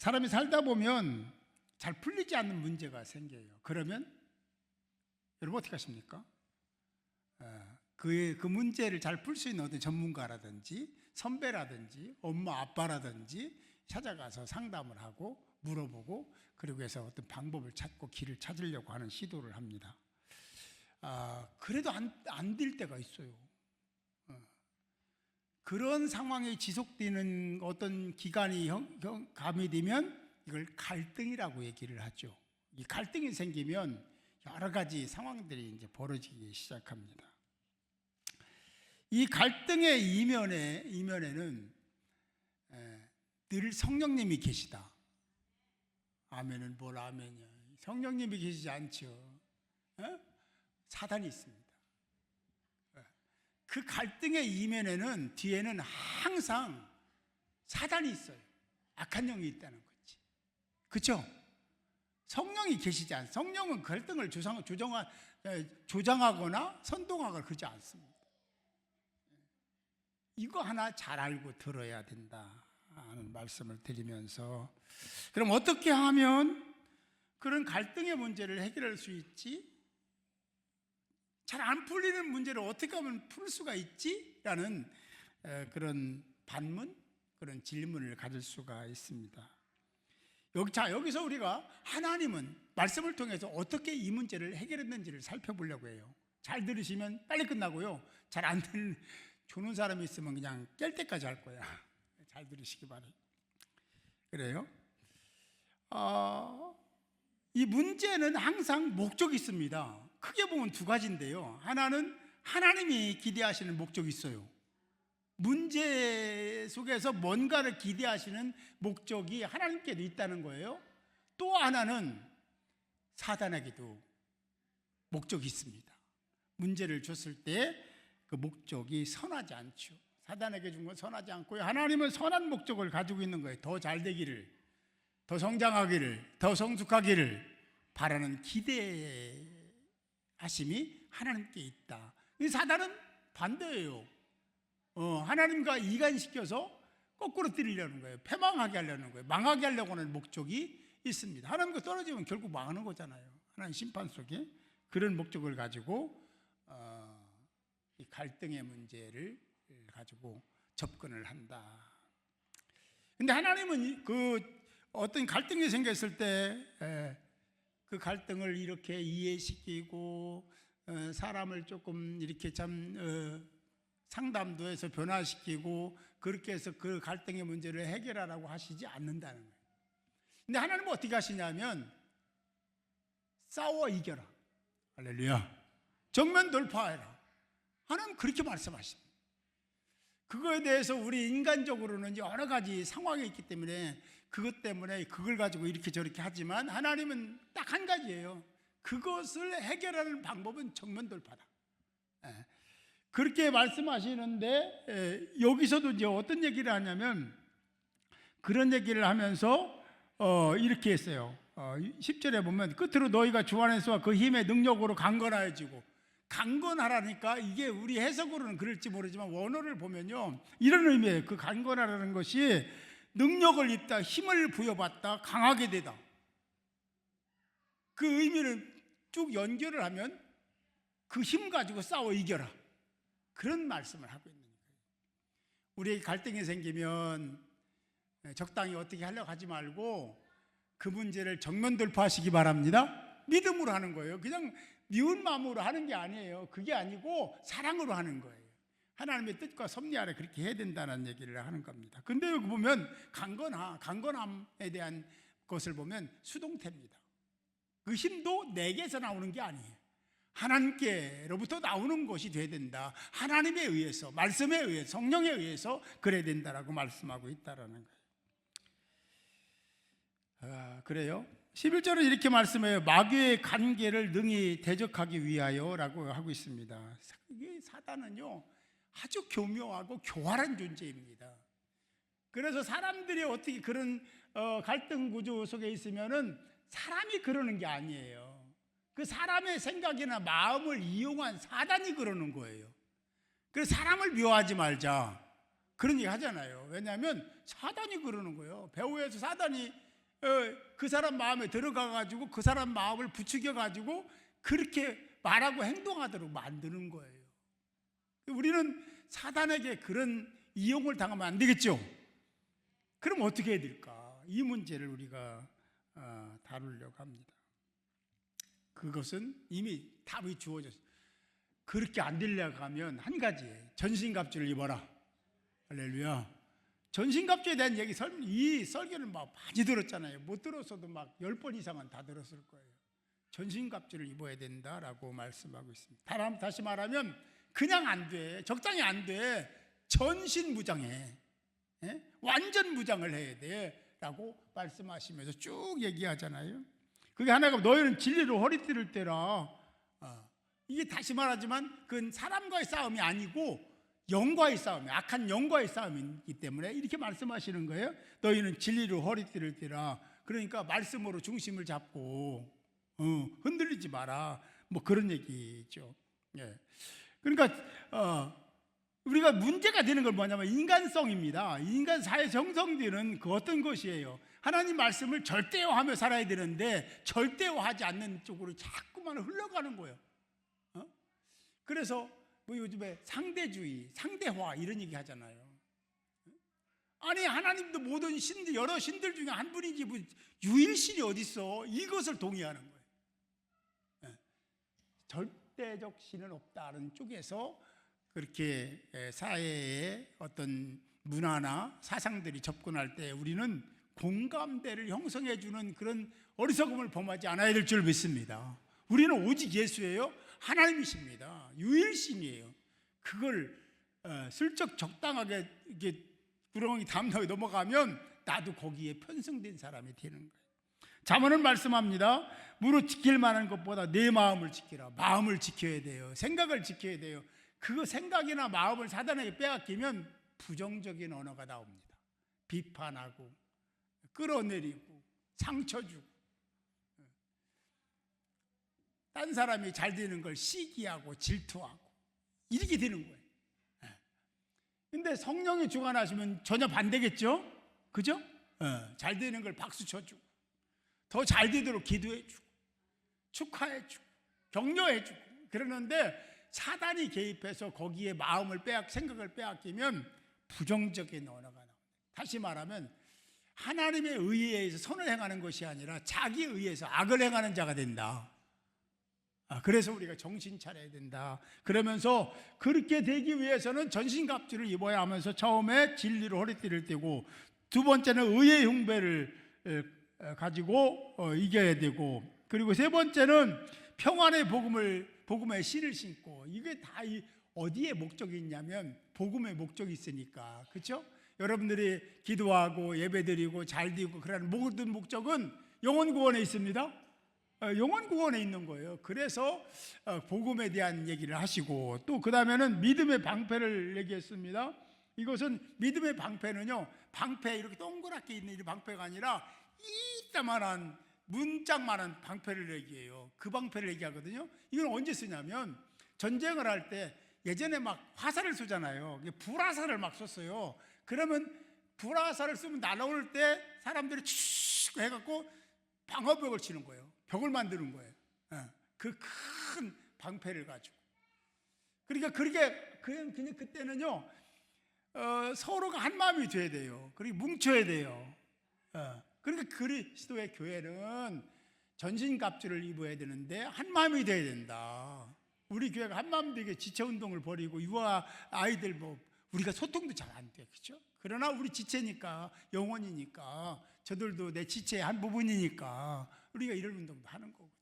사람이 살다 보면 잘 풀리지 않는 문제가 생겨요. 그러면 여러분 어떻게 하십니까? 그 문제를 잘 풀 수 있는 어떤 전문가라든지 선배라든지 엄마 아빠라든지 찾아가서 상담을 하고 물어보고, 그리고 해서 어떤 방법을 찾고 길을 찾으려고 하는 시도를 합니다. 그래도 안 될 때가 있어요. 그런 상황이 지속되는 어떤 기간이 가미되면 이걸 갈등이라고 얘기를 하죠. 이 갈등이 생기면 여러 가지 상황들이 이제 벌어지기 시작합니다. 이 갈등의 이면에는 늘 성령님이 계시다. 아멘은 뭘 아멘이야. 성령님이 계시지 않죠. 사단이 있습니다. 그 갈등의 이면에는 뒤에는 항상 사단이 있어요. 악한 영이 있다는 거지. 그렇죠? 성령이 계시지 않습니다. 성령은 갈등을 조장하거나 선동하거나 그러지 않습니다. 이거 하나 잘 알고 들어야 된다 하는 말씀을 드리면서, 그럼 어떻게 하면 그런 갈등의 문제를 해결할 수 있지? 잘 안 풀리는 문제를 어떻게 하면 풀 수가 있지? 라는 그런 반문, 그런 질문을 가질 수가 있습니다. 여기서 우리가 하나님은 말씀을 통해서 어떻게 이 문제를 해결했는지를 살펴보려고 해요. 잘 들으시면 빨리 끝나고요. 잘 안 들으면 조는 사람이 있으면 그냥 깰 때까지 할 거야. 잘 들으시기 바래요. 그래요? 이 문제는 항상 목적이 있습니다. 크게 보면 두 가지인데요. 하나는 하나님이 기대하시는 목적이 있어요. 문제 속에서 뭔가를 기대하시는 목적이 하나님께도 있다는 거예요. 또 하나는 사단에게도 목적이 있습니다. 문제를 줬을 때 그 목적이 선하지 않죠. 사단에게 준 건 선하지 않고요. 하나님은 선한 목적을 가지고 있는 거예요. 더 잘 되기를, 더 성장하기를, 더 성숙하기를 바라는 기대하심이 하나님께 있다. 이 사단은 반대예요. 하나님과 이간시켜서 거꾸로 때리려는 거예요. 패망하게 하려는 거예요. 망하게 하려고 하는 목적이 있습니다. 하나님과 떨어지면 결국 망하는 거잖아요. 하나님 심판 속에 그런 목적을 가지고 이 갈등의 문제를 가지고 접근을 한다. 근데 하나님은 그 어떤 갈등이 생겼을 때 그 갈등을 이렇게 이해시키고 사람을 조금 이렇게 참 상담도 해서 변화시키고 그렇게 해서 그 갈등의 문제를 해결하라고 하시지 않는다는 거예요. 근데 하나님은 어떻게 하시냐면 싸워 이겨라. 할렐루야. 정면 돌파해라. 하나님은 그렇게 말씀하십니다. 그거에 대해서 우리 인간적으로는 여러 가지 상황이 있기 때문에 그것 때문에 그걸 가지고 이렇게 저렇게 하지만 하나님은 딱 한 가지예요. 그것을 해결하는 방법은 정면 돌파다. 그렇게 말씀하시는데 여기서도 이제 어떤 얘기를 하냐면 그런 얘기를 하면서 이렇게 했어요. 10절에 보면 끝으로 너희가 주 안에서와 그 힘의 능력으로 강건하여지고, 강건하라니까 이게 우리 해석으로는 그럴지 모르지만 원어를 보면요 이런 의미예요. 그 강건하라는 것이 능력을 입다, 힘을 부여받다, 강하게 되다. 그 의미를 쭉 연결을 하면 그 힘 가지고 싸워 이겨라, 그런 말씀을 하고 있는 거예요. 우리에게 갈등이 생기면 적당히 어떻게 하려고 하지 말고 그 문제를 정면 돌파하시기 바랍니다. 믿음으로 하는 거예요. 그냥 미운 마음으로 하는 게 아니에요. 그게 아니고 사랑으로 하는 거예요. 하나님의 뜻과 섭리 아래 그렇게 해야 된다는 얘기를 하는 겁니다. 근데 여기 보면 강건함에 대한 것을 보면 수동태입니다. 그 힘도 내게서 나오는 게 아니에요. 하나님께로부터 나오는 것이 돼야 된다. 하나님에 의해서, 말씀에 의해서, 성령에 의해서 그래야 된다라고 말씀하고 있다라는 거예요. 그래요? 11절은 이렇게 말씀해요. 마귀의 관계를 능히 대적하기 위하여 라고 하고 있습니다. 이게 사단은요 아주 교묘하고 교활한 존재입니다. 그래서 사람들이 어떻게 그런 갈등 구조 속에 있으면은 사람이 그러는 게 아니에요. 그 사람의 생각이나 마음을 이용한 사단이 그러는 거예요. 그래서 사람을 미워하지 말자 그런 얘기 하잖아요. 왜냐하면 사단이 그러는 거예요. 배후에서 사단이 그 사람 마음에 들어가 가지고 그 사람 마음을 부추겨 가지고 그렇게 말하고 행동하도록 만드는 거예요. 우리는 사단에게 그런 이용을 당하면 안 되겠죠. 그럼 어떻게 해야 될까? 이 문제를 우리가 다루려고 합니다. 그것은 이미 답이 주어졌어요. 그렇게 안 되려고 하면 한 가지예요. 전신갑주를 입어라. 할렐루야. 전신갑주에 대한 얘기, 이 설교는 막 많이 들었잖아요. 못 들었어도 막 10번 이상은 다 들었을 거예요. 전신갑주를 입어야 된다라고 말씀하고 있습니다. 다시 말하면 그냥 안 돼. 적당히 안 돼. 전신 무장해. 완전 무장을 해야 돼 라고 말씀하시면서 쭉 얘기하잖아요. 그게 하나가 너희는 진리로 허리띠를 떼라. 이게 다시 말하지만 그건 사람과의 싸움이 아니고 영과의 싸움이, 악한 영과의 싸움이기 때문에 이렇게 말씀하시는 거예요. 너희는 진리로 허리띠를 떼라. 그러니까 말씀으로 중심을 잡고 흔들리지 마라. 뭐 그런 얘기죠. 그러니까 우리가 문제가 되는 건 뭐냐면 인간성입니다. 인간 사회 형성되는 그 어떤 것이에요. 하나님 말씀을 절대화하며 살아야 되는데 절대화하지 않는 쪽으로 자꾸만 흘러가는 거예요. 그래서 뭐 요즘에 상대주의, 상대화 이런 얘기 하잖아요. 아니 하나님도 모든 신들, 여러 신들 중에 한 분이지 뭐 유일신이 어디 있어? 이것을 동의하는 거예요. 절대적 신은 없다는 쪽에서 그렇게 사회의 어떤 문화나 사상들이 접근할 때 우리는 공감대를 형성해 주는 그런 어리석음을 범하지 않아야 될 줄 믿습니다. 우리는 오직 예수예요. 하나님이십니다. 유일신이에요. 그걸 슬쩍 적당하게 이게 구렁이 담당에 넘어가면 나도 거기에 편승된 사람이 되는 거예요. 잠언은 말씀합니다. 무릇 지킬 만한 것보다 내 마음을 지키라. 마음을 지켜야 돼요. 생각을 지켜야 돼요. 그 생각이나 마음을 사단에게 빼앗기면 부정적인 언어가 나옵니다. 비판하고 끌어내리고 상처 주고 딴 사람이 잘 되는 걸 시기하고 질투하고 이렇게 되는 거예요. 근데 성령이 주관하시면 전혀 반대겠죠? 그죠? 잘 되는 걸 박수 쳐주고 더 잘 되도록 기도해주고 축하해주고 격려해주고 그러는데 사단이 개입해서 거기에 마음을 생각을 빼앗기면 부정적인 언어가 나옵니다. 다시 말하면 하나님의 의에 의해서 선을 행하는 것이 아니라 자기 의해서 악을 행하는 자가 된다. 그래서 우리가 정신 차려야 된다. 그러면서 그렇게 되기 위해서는 전신갑주를 입어야 하면서 처음에 진리로 허리띠를 떼고 두 번째는 의의 흉배를 가지고 이겨야 되고 그리고 세 번째는 평안의 복음의 실을 신고 이게 다 어디에 목적이 있냐면 복음의 목적이 있으니까 그렇죠? 여러분들이 기도하고 예배드리고 잘되고 그러는 모든 목적은 영혼 구원에 있습니다. 영혼 구원에 있는 거예요. 그래서 복음에 대한 얘기를 하시고 또 그 다음에는 믿음의 방패를 얘기했습니다. 이것은 믿음의 방패는요 방패 이렇게 동그랗게 있는 이 방패가 아니라 이따만한 문짝만한 방패를 얘기해요. 그 방패를 얘기하거든요. 이건 언제 쓰냐면 전쟁을 할 때 예전에 막 화살을 쏘잖아요. 불화살을 막 쏘어요. 그러면 불화살을 쏘면 날아올 때 사람들이 쭉 해갖고 방어벽을 치는 거예요. 벽을 만드는 거예요. 그 큰 방패를 가지고. 그러니까 그냥 그때는요 서로가 한 마음이 돼야 돼요. 그리고 뭉쳐야 돼요. 그러니까 그리스도의 교회는 전신갑주를 입어야 되는데 한 마음이 돼야 된다. 우리 교회가 한 마음 되게 지체 운동을 벌이고 유아 아이들 우리가 소통도 잘 안 돼, 그렇죠? 그러나 우리 지체니까 영혼이니까 저들도 내 지체의 한 부분이니까 우리가 이런 운동도 하는 거거든요.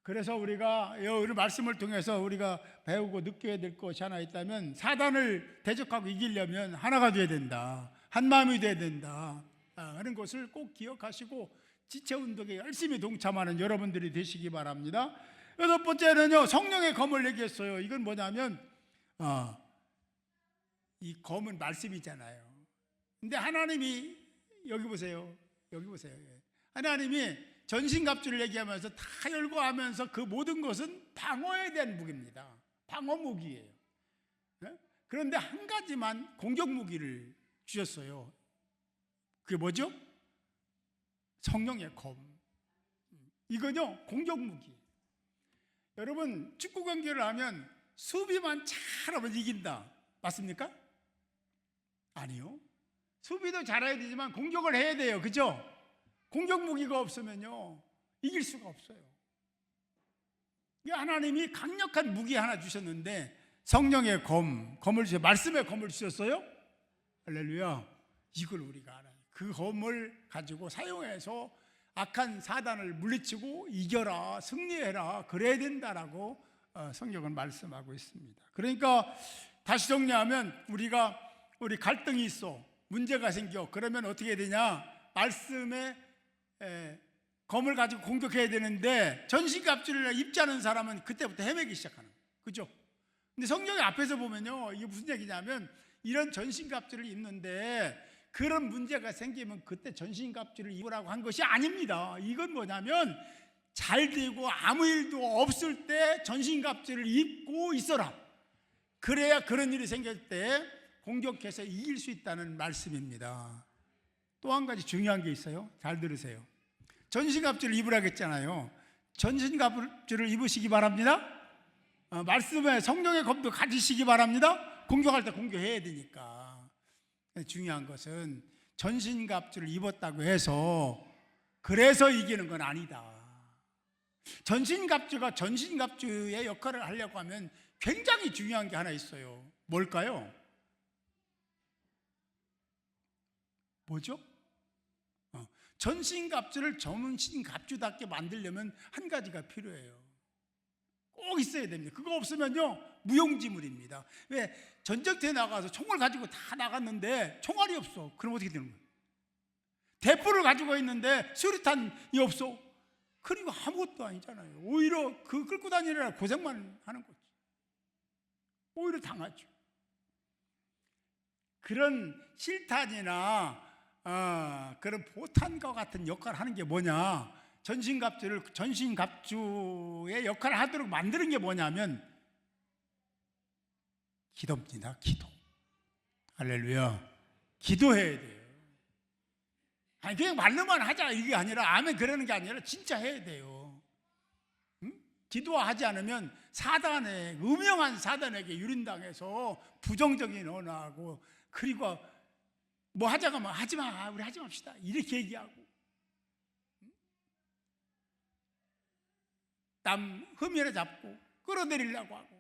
그래서 우리가 오늘 말씀을 통해서 우리가 배우고 느껴야 될 것이 하나 있다면 사단을 대적하고 이기려면 하나가 돼야 된다. 한 마음이 돼야 된다. 하는 것을 꼭 기억하시고 지체 운동에 열심히 동참하는 여러분들이 되시기 바랍니다. 여섯 번째는요 성령의 검을 얘기했어요. 이건 뭐냐면 이 검은 말씀이잖아요. 근데 하나님이 여기 보세요. 하나님이 전신갑주를 얘기하면서 다 열고 하면서 그 모든 것은 방어에 대한 무기입니다. 방어 무기예요. 그런데 한 가지만 공격 무기를 주셨어요. 그게 뭐죠? 성령의 검. 이거요, 공격무기. 여러분, 축구 경기를 하면 수비만 잘하면 이긴다. 맞습니까? 아니요. 수비도 잘해야 되지만 공격을 해야 돼요. 그죠? 공격무기가 없으면요, 이길 수가 없어요. 하나님이 강력한 무기 하나 주셨는데, 성령의 검을 주셨어요. 말씀의 검을 주셨어요. 할렐루야. 이걸 우리가 알아요. 그 검을 가지고 사용해서 악한 사단을 물리치고 이겨라, 승리해라, 그래야 된다라고 성경은 말씀하고 있습니다. 그러니까 다시 정리하면, 우리 갈등이 있어, 문제가 생겨. 그러면 어떻게 해야 되냐? 말씀의 검을 가지고 공격해야 되는데, 전신갑주를 입지 않은 사람은 그때부터 헤매기 시작하는 거예요. 그죠? 근데 성경의 앞에서 보면요, 이게 무슨 얘기냐면, 이런 전신갑주를 입는데 그런 문제가 생기면 그때 전신갑주를 입으라고 한 것이 아닙니다. 이건 뭐냐면, 잘 되고 아무 일도 없을 때 전신갑주를 입고 있어라. 그래야 그런 일이 생길 때 공격해서 이길 수 있다는 말씀입니다. 또 한 가지 중요한 게 있어요. 잘 들으세요. 전신갑주를 입으라고 했잖아요. 전신갑주를 입으시기 바랍니다. 말씀에 성령의 검도 가지시기 바랍니다. 공격할 때 공격해야 되니까. 중요한 것은 전신갑주를 입었다고 해서 그래서 이기는 건 아니다. 전신갑주가 전신갑주의 역할을 하려고 하면 굉장히 중요한 게 하나 있어요. 뭘까요? 뭐죠? 전신갑주를 전신갑주답게 만들려면 한 가지가 필요해요. 꼭 있어야 됩니다. 그거 없으면요, 무용지물입니다. 왜? 전쟁터에 나가서 총을 가지고 다 나갔는데 총알이 없어. 그럼 어떻게 되는 거예요? 대포를 가지고 있는데 수류탄이 없어. 그리고 아무것도 아니잖아요. 오히려 그 끌고 다니느라 고생만 하는 거지. 오히려 당하죠. 그런 실탄이나 그런 포탄과 같은 역할을 하는 게 뭐냐? 전신갑주의 역할을 하도록 만드는 게 뭐냐면 기도입니다. 기도. 할렐루야. 기도해야 돼요. 아니, 그냥 말로만 하자 이게 아니라, 아멘 그러는 게 아니라 진짜 해야 돼요. 응? 기도하지 않으면 음흉한 사단에게 유린당해서 부정적인 언어하고, 그리고 뭐 하자고 하면 하지마, 우리 하지 맙시다 이렇게 얘기하고, 남 흠이라 잡고 끌어내리려고 하고,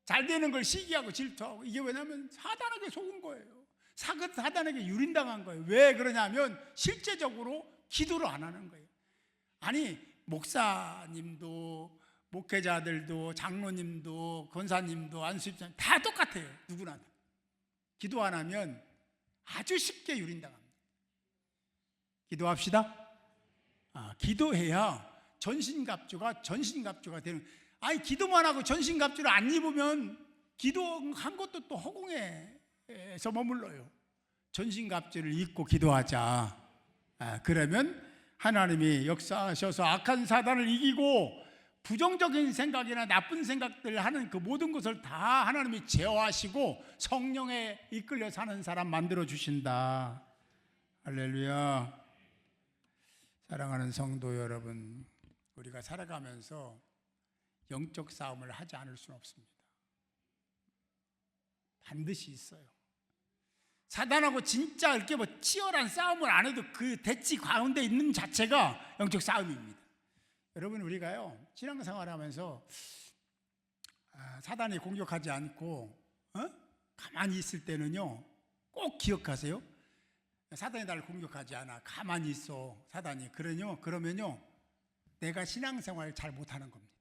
잘 되는 걸 시기하고 질투하고. 이게 왜냐하면 사단에게 속은 거예요. 사단에게 유린당한 거예요. 왜 그러냐면 실제적으로 기도를 안 하는 거예요. 아니, 목사님도 목회자들도 장로님도 권사님도 안수집사님 다 똑같아요. 누구나 기도 안 하면 아주 쉽게 유린당합니다. 기도합시다. 기도해야 전신갑주가 되는. 아니, 기도만 하고 전신갑주를 안 입으면 기도한 것도 또 허공에서 머물러요. 전신갑주를 입고 기도하자. 그러면 하나님이 역사하셔서 악한 사단을 이기고 부정적인 생각이나 나쁜 생각들 하는 그 모든 것을 다 하나님이 제어하시고 성령에 이끌려 사는 사람 만들어 주신다. 할렐루야. 사랑하는 성도 여러분, 우리가 살아가면서 영적 싸움을 하지 않을 수는 없습니다. 반드시 있어요. 사단하고 진짜 이렇게 뭐 치열한 싸움을 안 해도 그 대치 가운데 있는 자체가 영적 싸움입니다. 여러분, 우리가요 신앙생활 하면서 사단이 공격하지 않고 가만히 있을 때는요, 꼭 기억하세요. 사단이 나를 공격하지 않아, 가만히 있어 사단이. 그러면요 내가 신앙생활 잘 못하는 겁니다.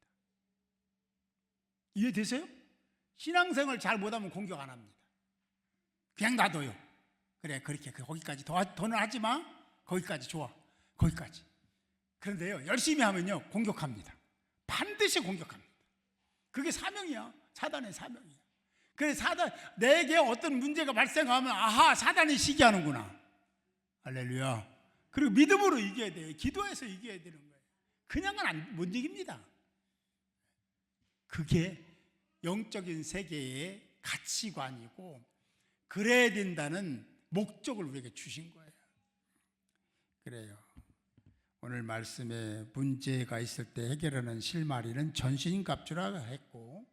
이해되세요? 신앙생활 잘 못하면 공격 안 합니다. 그냥 놔둬요. 그래, 그렇게 거기까지 더는 하지 마. 거기까지 좋아. 거기까지. 그런데요, 열심히 하면요 공격합니다. 반드시 공격합니다. 그게 사명이야. 사단의 사명이야. 그래서 내게 어떤 문제가 발생하면 아하, 사단이 시기하는구나. 할렐루야. 그리고 믿음으로 이겨야 돼요. 기도해서 이겨야 되는 거예요. 그냥은 못 이깁니다. 그게 영적인 세계의 가치관이고 그래야 된다는 목적을 우리에게 주신 거예요. 그래요. 오늘 말씀에 문제가 있을 때 해결하는 실마리는 전신갑주라 했고,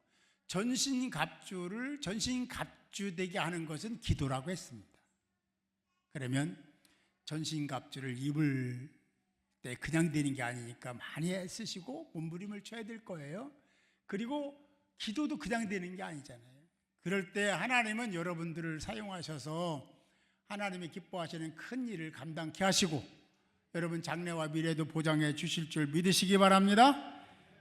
전신갑주되게 하는 것은 기도라고 했습니다. 그러면 전신갑주를 입을 때 그냥 되는 게 아니니까 많이 애쓰시고 몸부림을 쳐야 될 거예요. 그리고 기도도 그냥 되는 게 아니잖아요. 그럴 때 하나님은 여러분들을 사용하셔서 하나님이 기뻐하시는 큰 일을 감당케 하시고 여러분 장래와 미래도 보장해 주실 줄 믿으시기 바랍니다.